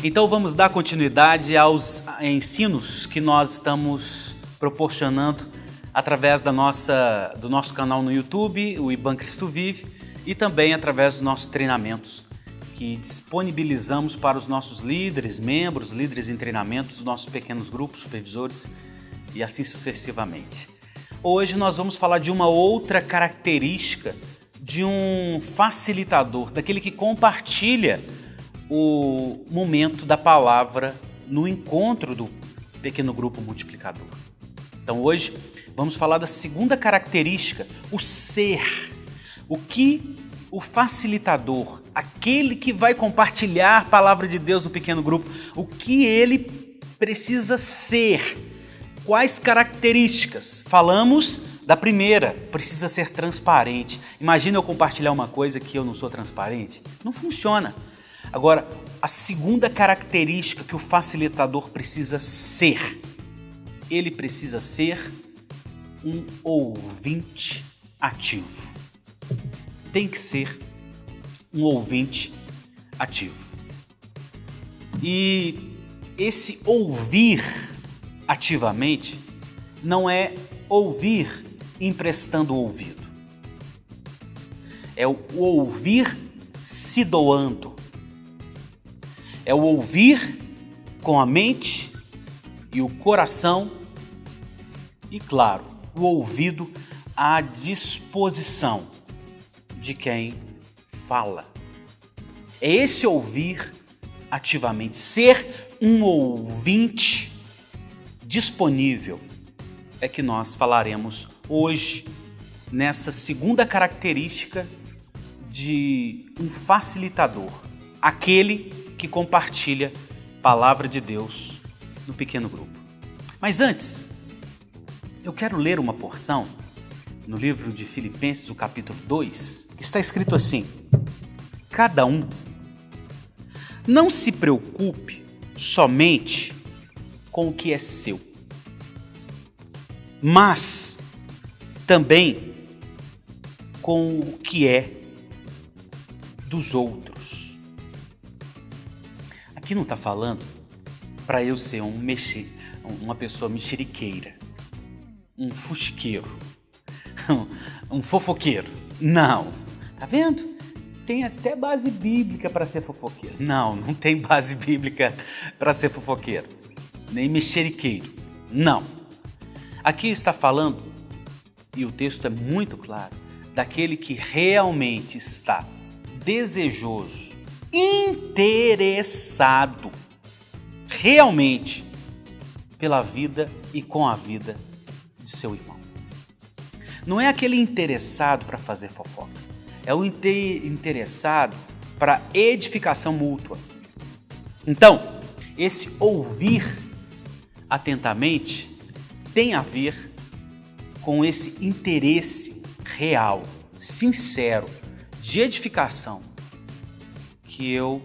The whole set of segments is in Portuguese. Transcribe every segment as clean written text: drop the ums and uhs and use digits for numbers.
Então vamos dar continuidade aos ensinos que nós estamos proporcionando através do nosso canal no YouTube, o IBAN Cristo Vive, e também através dos nossos treinamentos que disponibilizamos para os nossos líderes, membros, líderes em treinamentos, os nossos pequenos grupos, supervisores e assim sucessivamente. Hoje nós vamos falar de uma outra característica de um facilitador, daquele que compartilha o momento da palavra no encontro do pequeno grupo multiplicador. Então hoje vamos falar da segunda característica, o ser. O que o facilitador, aquele que vai compartilhar a palavra de Deus no pequeno grupo, o que ele precisa ser, quais características? Falamos da primeira, precisa ser transparente. Imagina eu compartilhar uma coisa que eu não sou transparente? Não funciona. Agora, a segunda característica que o facilitador precisa ser, ele precisa ser um ouvinte ativo. Tem que ser um ouvinte ativo. E esse ouvir ativamente não é ouvir emprestando o ouvido. É o ouvir se doando. É o ouvir com a mente e o coração e, claro, o ouvido à disposição de quem fala. É esse ouvir ativamente, ser um ouvinte disponível, é que nós falaremos hoje nessa segunda característica de um facilitador, aquele que compartilha a palavra de Deus no pequeno grupo. Mas antes, eu quero ler uma porção no livro de Filipenses, o capítulo 2, que está escrito assim: cada um não se preocupe somente com o que é seu, mas também com o que é dos outros. Aqui não está falando para eu ser uma pessoa mexeriqueira, um fuxiqueiro, um fofoqueiro. Não. Tá vendo? Tem até base bíblica para ser fofoqueiro. Não tem base bíblica para ser fofoqueiro, nem mexeriqueiro. Não. Aqui está falando, e o texto é muito claro, daquele que realmente está desejoso, interessado realmente pela vida e com a vida de seu irmão. Não é aquele interessado para fazer fofoca, é o interessado para edificação mútua. Então, esse ouvir atentamente tem a ver com esse interesse real, sincero, de edificação que eu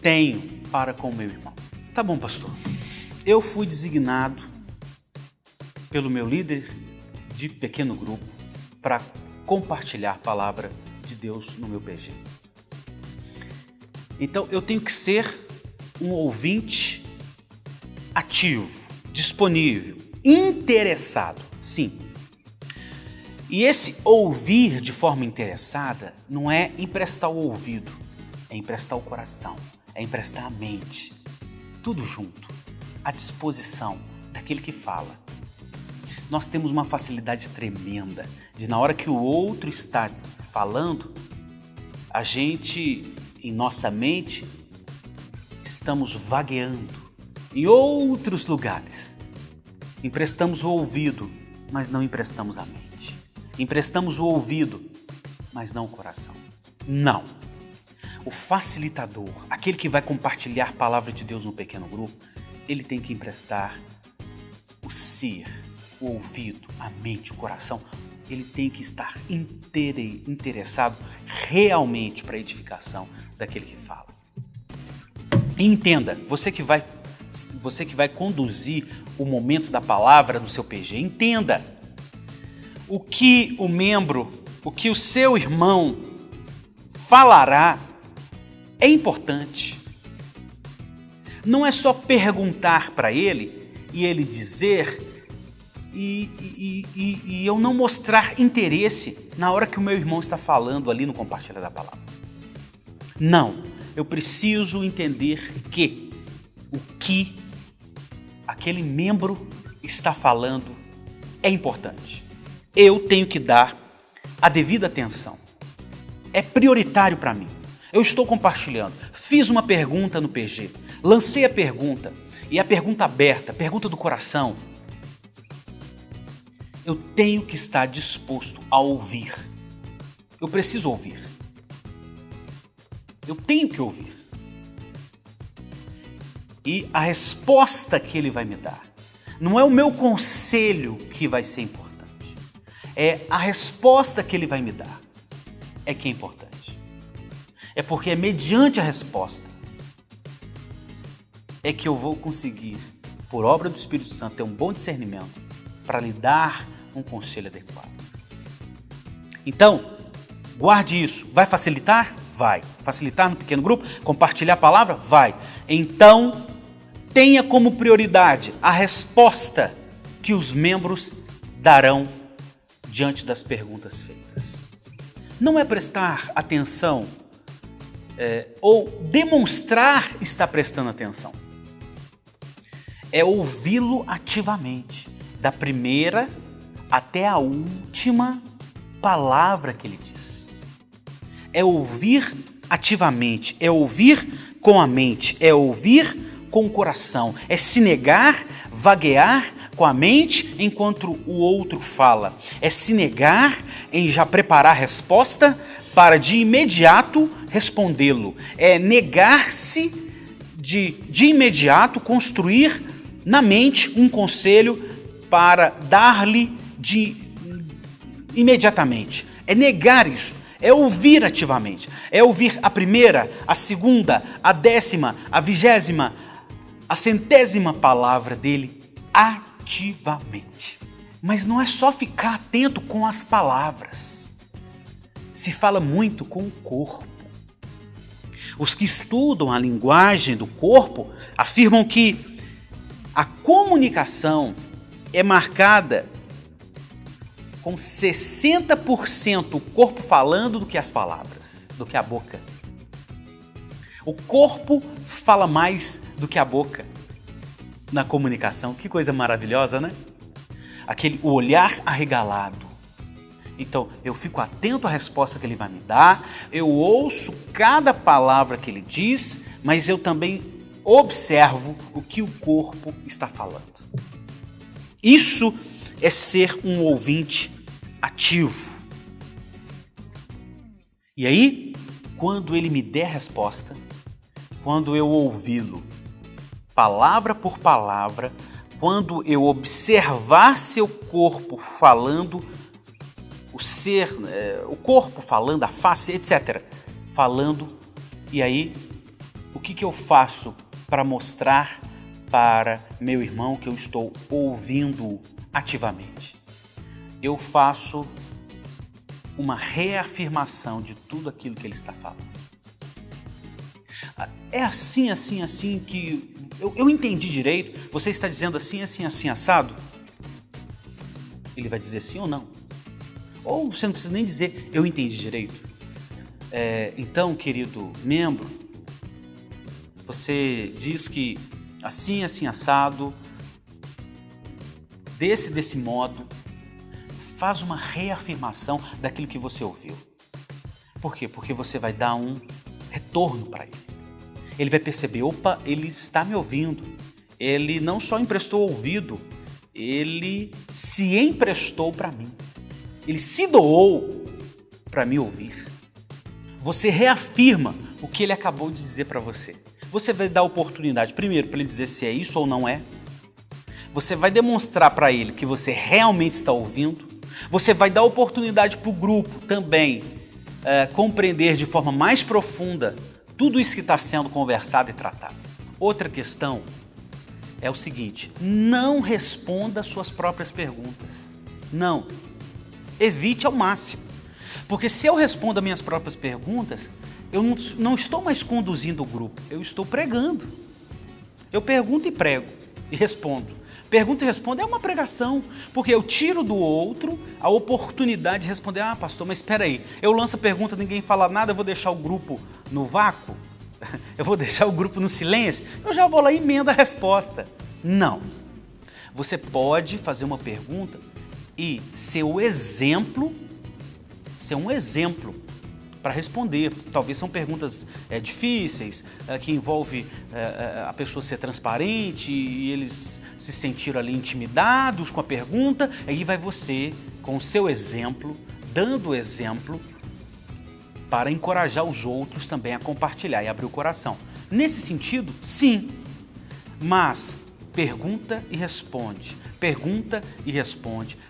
tenho para com o meu irmão. Tá bom, pastor. Eu fui designado pelo meu líder de pequeno grupo para compartilhar a palavra de Deus no meu PG. Então eu tenho que ser um ouvinte ativo, disponível, interessado, sim. E esse ouvir de forma interessada não é emprestar o ouvido, é emprestar o coração, é emprestar a mente, tudo junto, à disposição daquele que fala. Nós temos uma facilidade tremenda de, na hora que o outro está falando, a gente, em nossa mente, estamos vagueando em outros lugares. Emprestamos o ouvido, mas não emprestamos a mente. Emprestamos o ouvido, mas não o coração. Não. O facilitador, aquele que vai compartilhar a palavra de Deus no pequeno grupo, ele tem que emprestar o ser, o ouvido, a mente, o coração. Ele tem que estar interessado realmente para a edificação daquele que fala. E entenda, você que vai conduzir o momento da palavra no seu PG, entenda o que o seu irmão falará é importante. Não é só perguntar para ele e ele dizer e eu não mostrar interesse na hora que o meu irmão está falando ali no compartilhar da palavra. Não, eu preciso entender o que aquele membro está falando é importante. Eu tenho que dar a devida atenção. É prioritário para mim. Eu estou compartilhando. Fiz uma pergunta no PG. Lancei a pergunta. E a pergunta aberta, a pergunta do coração. Eu tenho que estar disposto a ouvir. Eu preciso ouvir. Eu tenho que ouvir. E a resposta que ele vai me dar não é o meu conselho que vai ser importante. É a resposta que ele vai me dar é que é importante. É porque é mediante a resposta é que eu vou conseguir, por obra do Espírito Santo, ter um bom discernimento para lhe dar um conselho adequado. Então, guarde isso. Vai facilitar? Vai. Facilitar no pequeno grupo? Compartilhar a palavra? Vai. Então, tenha como prioridade a resposta que os membros darão diante das perguntas feitas. Não é prestar atenção ou demonstrar estar prestando atenção. É ouvi-lo ativamente, da primeira até a última palavra que ele diz. É ouvir ativamente, é ouvir com a mente, é ouvir com o coração, é se negar, vaguear com a mente enquanto o outro fala, é se negar em já preparar a resposta para de imediato respondê-lo, é negar-se de imediato construir na mente um conselho para dar-lhe imediatamente, é negar isso. É ouvir ativamente, é ouvir a primeira, a segunda, a 10ª, a 20ª, a 100ª palavra dele ativamente. Mas não é só ficar atento com as palavras. Se fala muito com o corpo. Os que estudam a linguagem do corpo afirmam que a comunicação é marcada com 60% o corpo falando do que as palavras, do que a boca. O corpo fala mais do que a boca na comunicação. Que coisa maravilhosa, né? O olhar arregalado. Então, eu fico atento à resposta que ele vai me dar, eu ouço cada palavra que ele diz, mas eu também observo o que o corpo está falando. Isso é ser um ouvinte ativo. E aí, quando ele me der a resposta, quando eu ouvi-lo palavra por palavra, quando eu observar seu corpo falando, o corpo falando, a face, etc., falando, e aí, o que eu faço para mostrar para meu irmão que eu estou ouvindo ativamente? Eu faço uma reafirmação de tudo aquilo que ele está falando. É assim que... Eu entendi direito? Você está dizendo assim, assado? Ele vai dizer sim ou não. Ou você não precisa nem dizer, eu entendi direito. Então, querido membro, você diz que assim, assado, desse modo, faz uma reafirmação daquilo que você ouviu. Por quê? Porque você vai dar um retorno para ele. Ele vai perceber, opa, ele está me ouvindo. Ele não só emprestou ouvido, ele se emprestou para mim. Ele se doou para me ouvir. Você reafirma o que ele acabou de dizer para você. Você vai dar oportunidade, primeiro, para ele dizer se é isso ou não é. Você vai demonstrar para ele que você realmente está ouvindo. Você vai dar oportunidade para o grupo também compreender de forma mais profunda tudo isso que está sendo conversado e tratado. Outra questão é o seguinte: não responda suas próprias perguntas. Não. Evite ao máximo. Porque se eu respondo as minhas próprias perguntas, eu não estou mais conduzindo o grupo, eu estou pregando. Eu pergunto e prego e respondo. Pergunta e respondo é uma pregação, porque eu tiro do outro a oportunidade de responder. Ah, pastor, mas espera aí, eu lanço a pergunta, ninguém fala nada, eu vou deixar o grupo no vácuo? Eu vou deixar o grupo no silêncio? Eu já vou lá e emendo a resposta. Não. Você pode fazer uma pergunta e ser um exemplo para responder. Talvez são perguntas difíceis, que envolvem a pessoa ser transparente e eles se sentiram ali intimidados com a pergunta. Aí vai você, com o seu exemplo, dando o exemplo para encorajar os outros também a compartilhar e abrir o coração. Nesse sentido, sim, mas pergunta e responde,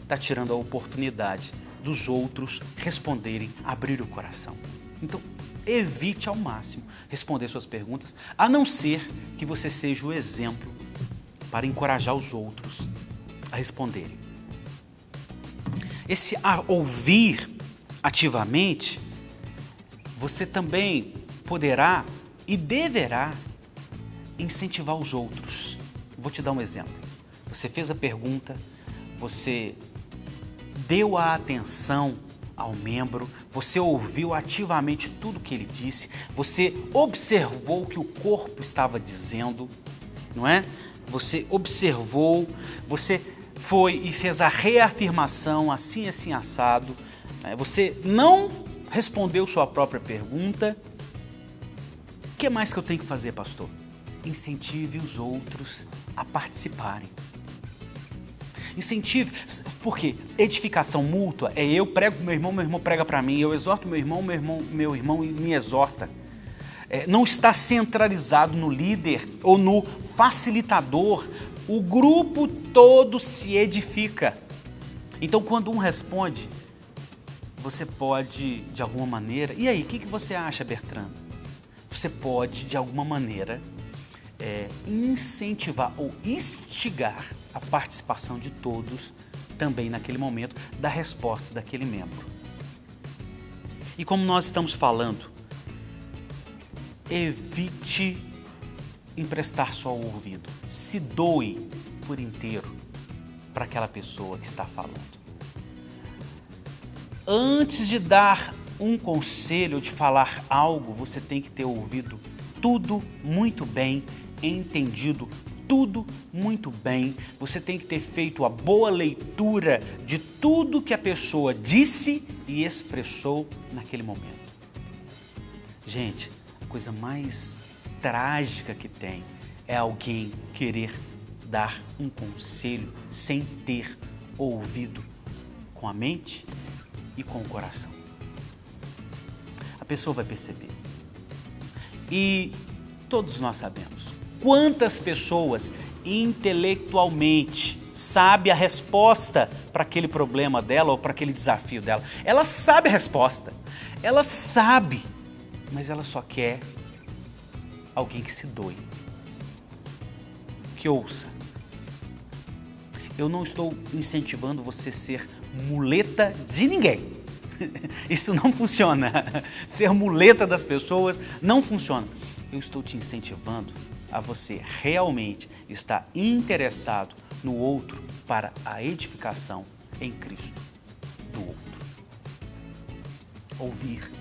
está tirando a oportunidade dos outros responderem, abrir o coração. Então, evite ao máximo responder suas perguntas, a não ser que você seja o exemplo para encorajar os outros a responderem. Esse ouvir ativamente, você também poderá e deverá incentivar os outros. Vou te dar um exemplo. Você fez a pergunta, você deu a atenção ao membro, você ouviu ativamente tudo que ele disse, você observou o que o corpo estava dizendo, não é? Você observou, você foi e fez a reafirmação assim, assim, assado. Você não respondeu sua própria pergunta. O que mais que eu tenho que fazer, pastor? Incentive os outros a participarem. Incentive, porque edificação mútua é eu prego para meu irmão prega para mim, eu exorto meu irmão me exorta. Não está centralizado no líder ou no facilitador, o grupo todo se edifica. Então, quando um responde, você pode, de alguma maneira... E aí, o que você acha, Bertrand? Você pode, de alguma maneira, incentivar ou instigar a participação de todos também naquele momento da resposta daquele membro. E como nós estamos falando, evite emprestar só o ouvido. Se doe por inteiro para aquela pessoa que está falando. Antes de dar um conselho ou de falar algo, você tem que ter ouvido tudo muito bem, entendido tudo muito bem. Você tem que ter feito a boa leitura de tudo que a pessoa disse e expressou naquele momento. Gente, a coisa mais trágica que tem é alguém querer dar um conselho sem ter ouvido com a mente e com o coração. A pessoa vai perceber. E todos nós sabemos quantas pessoas intelectualmente sabem a resposta para aquele problema dela ou para aquele desafio dela. Ela sabe a resposta, ela sabe, mas ela só quer alguém que se doe, que ouça. Eu não estou incentivando você a ser muleta de ninguém. Isso não funciona. Ser muleta das pessoas não funciona. Eu estou te incentivando a você realmente estar interessado no outro para a edificação em Cristo do outro. Ouvir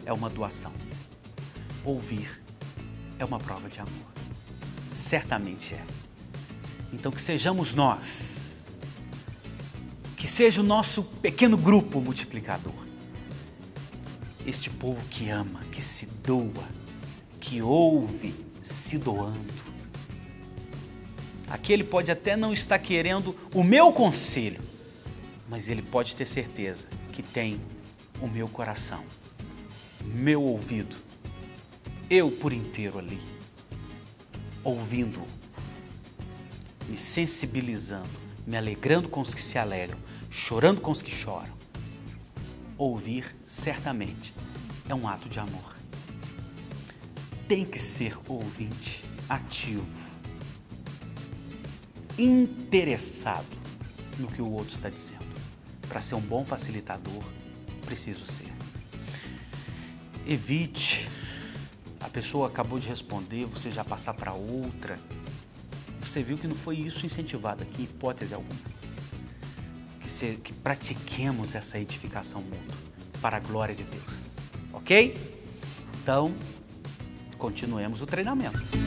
é uma doação. Ouvir é uma prova de amor. Certamente é. Então que sejamos nós, que seja o nosso pequeno grupo multiplicador, este povo que ama, que se doa, que ouve se doando. Aquele pode até não estar querendo o meu conselho, mas ele pode ter certeza que tem o meu coração, meu ouvido, eu por inteiro ali, ouvindo-o, me sensibilizando, me alegrando com os que se alegram, chorando com os que choram. Ouvir, certamente, é um ato de amor. Tem que ser ouvinte, ativo, interessado no que o outro está dizendo. Para ser um bom facilitador, preciso ser. Evite, a pessoa acabou de responder, você já passar para outra. você viu que não foi isso incentivado aqui, em hipótese alguma. Que pratiquemos essa edificação mútua para a glória de Deus, ok? Então, continuemos o treinamento.